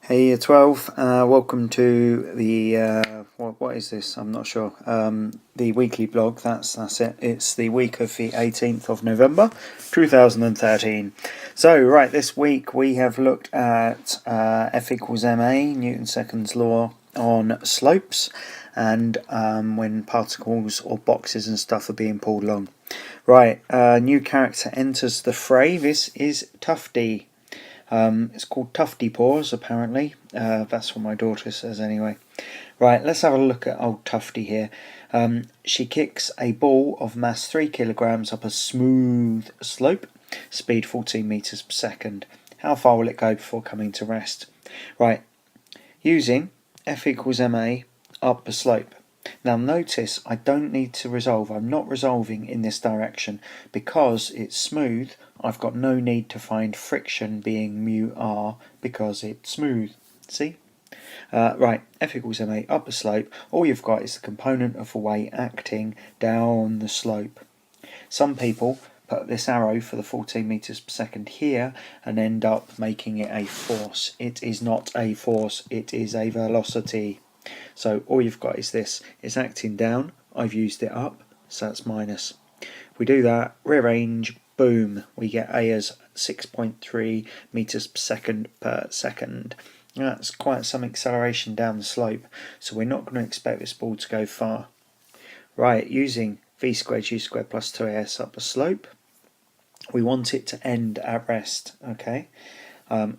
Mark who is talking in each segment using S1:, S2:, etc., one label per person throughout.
S1: Hey, Year 12, welcome to the, what is this? I'm not sure. The weekly blog, that's it. It's the week of the 18th of November, 2013. So, right, this week we have looked at F equals ma, Newton's second law on slopes, and when particles or boxes and stuff are being pulled along. Right, new character enters the fray. This is Tufty. It's called Tufty Paws, apparently. That's what my daughter says anyway. Right, let's have a look at old Tufty here. She kicks a ball of mass 3 kilograms up a smooth slope, speed 14 meters per second. How far will it go before coming to rest? Right, using F equals ma up the slope. Now notice I don't need to resolve. I'm not resolving in this direction because it's smooth. I've got no need to find friction being mu r because it's smooth. See? Right, F equals ma up the slope. All you've got is the component of the weight acting down the slope. Some people put this arrow for the 14 meters per second here and end up making it a force. It is not a force, it is a velocity. So all you've got is this. It's acting down. I've used it up, so that's minus. If we do that, rearrange, boom, we get A as 6.3 meters per second. That's quite some acceleration down the slope, so we're not going to expect this ball to go far. Right, using v squared u squared plus 2as up the slope, we want it to end at rest, okay?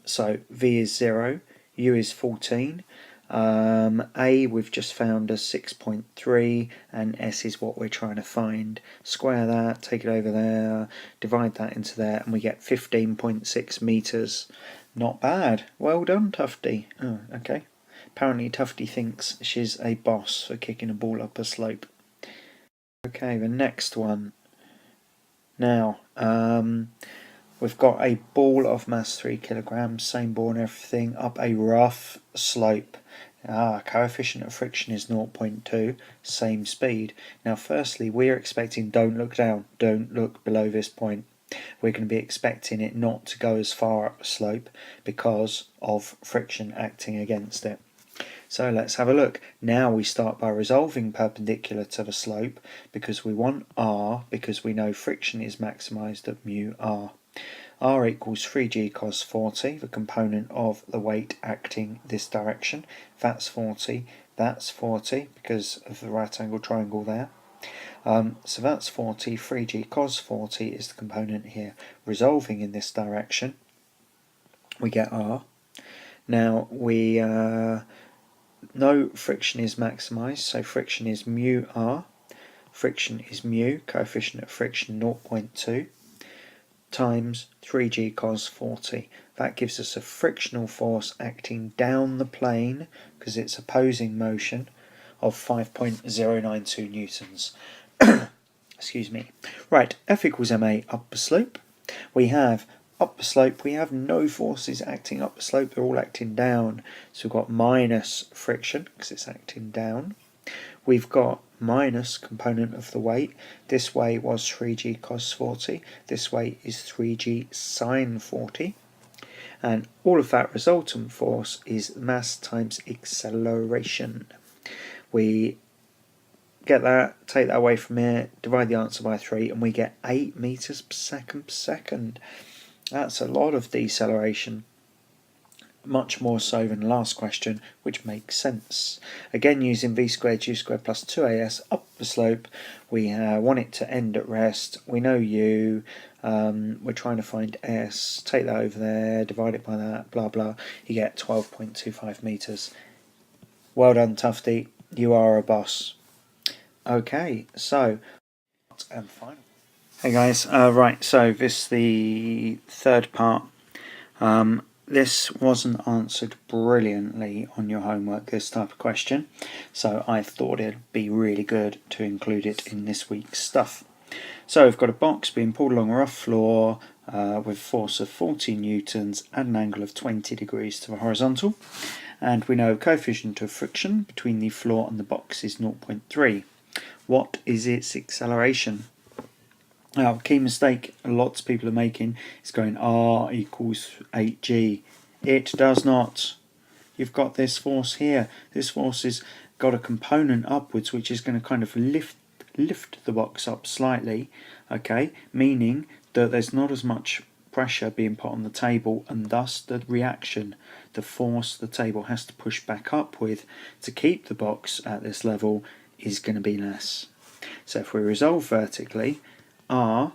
S1: So v is 0, u is 14, a we've just found as 6.3 and s is what we're trying to find. Square that, take it over there, divide that into there, and we get 15.6 meters. Not bad. Well done, Tufty. Oh, okay. Apparently Tufty thinks she's a boss for kicking a ball up a slope. Okay, the next one. Now, we've got a ball of mass 3 kilograms, same ball and everything, up a rough slope. Coefficient of friction is 0.2, same speed. Now firstly, we're expecting don't look down, don't look below this point. We're going to be expecting it not to go as far up the slope because of friction acting against it. So let's have a look. Now we start by resolving perpendicular to the slope because we want r, because we know friction is maximised at mu r. R equals 3g cos 40, the component of the weight acting this direction. That's 40 because of the right angle triangle there. So that's 40, 3g cos 40 is the component here. Resolving in this direction, we get r. Now we know friction is maximised, so friction is mu r. Friction is mu, coefficient of friction 0.2. times 3g cos 40. That gives us a frictional force acting down the plane, because it's opposing motion, of 5.092 newtons. Excuse me. Right, F equals ma up the slope. We have up the slope, we have no forces acting up the slope, they're all acting down. So we've got minus friction, because it's acting down. We've got minus component of the weight. This way was 3g cos 40. This way is 3g sine 40. And all of that resultant force is mass times acceleration. We get that, take that away from here, divide the answer by 3, and we get 8 meters per second. That's a lot of deceleration. Much more so than the last question, which makes sense. Again, using v squared u squared plus 2as up the slope, we want it to end at rest. We know u, we're trying to find s, take that over there, divide it by that, blah blah, you get 12.25 meters. Well done, Tufty, you are a boss. Okay, so, and final. Hey guys, right, so this is the third part. This wasn't answered brilliantly on your homework, this type of question, so I thought it'd be really good to include it in this week's stuff. So we've got a box being pulled along a rough floor with a force of 40 newtons at an angle of 20 degrees to the horizontal, and we know coefficient of friction between the floor and the box is 0.3. What is its acceleration? Now, key mistake lots of people are making is going r equals 8g. It does not. you've got this force here. This force has got a component upwards which is going to kind of lift the box up slightly, okay, meaning that there's not as much pressure being put on the table, and thus the reaction, the force the table has to push back up with to keep the box at this level is going to be less. So if we resolve vertically, R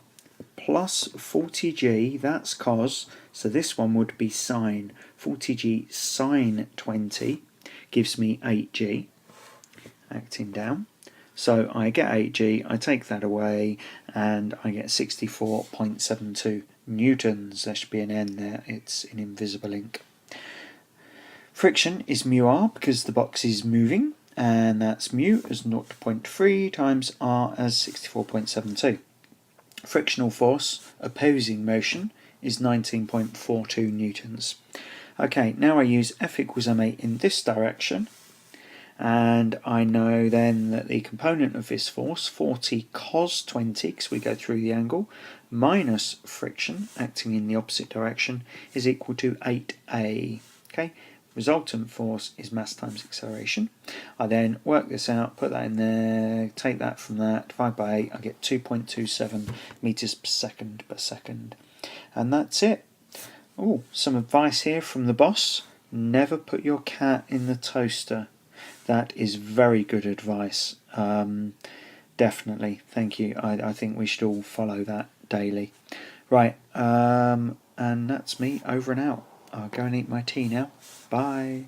S1: plus 40G, that's cos, so this one would be sine. 40G sine 20 gives me 8G, acting down. So I get 8G, I take that away, and I get 64.72 newtons. There should be an N there, it's in invisible ink. Friction is mu r because the box is moving, and that's mu as 0.3 times r as 64.72. Frictional force, opposing motion, is 19.42 newtons. Okay, now I use F equals ma in this direction, and I know then that the component of this force, 40 cos 20, because we go through the angle, minus friction, acting in the opposite direction, is equal to 8a. Okay, resultant force is mass times acceleration. I then work this out, put that in there, take that from that, divide by 8, I get 2.27 meters per second. And that's it. Oh, some advice here from the boss. Never put your cat in the toaster. That is very good advice. Definitely, thank you. I think we should all follow that daily. Right, and that's me over and out. I'll go and eat my tea now. Bye.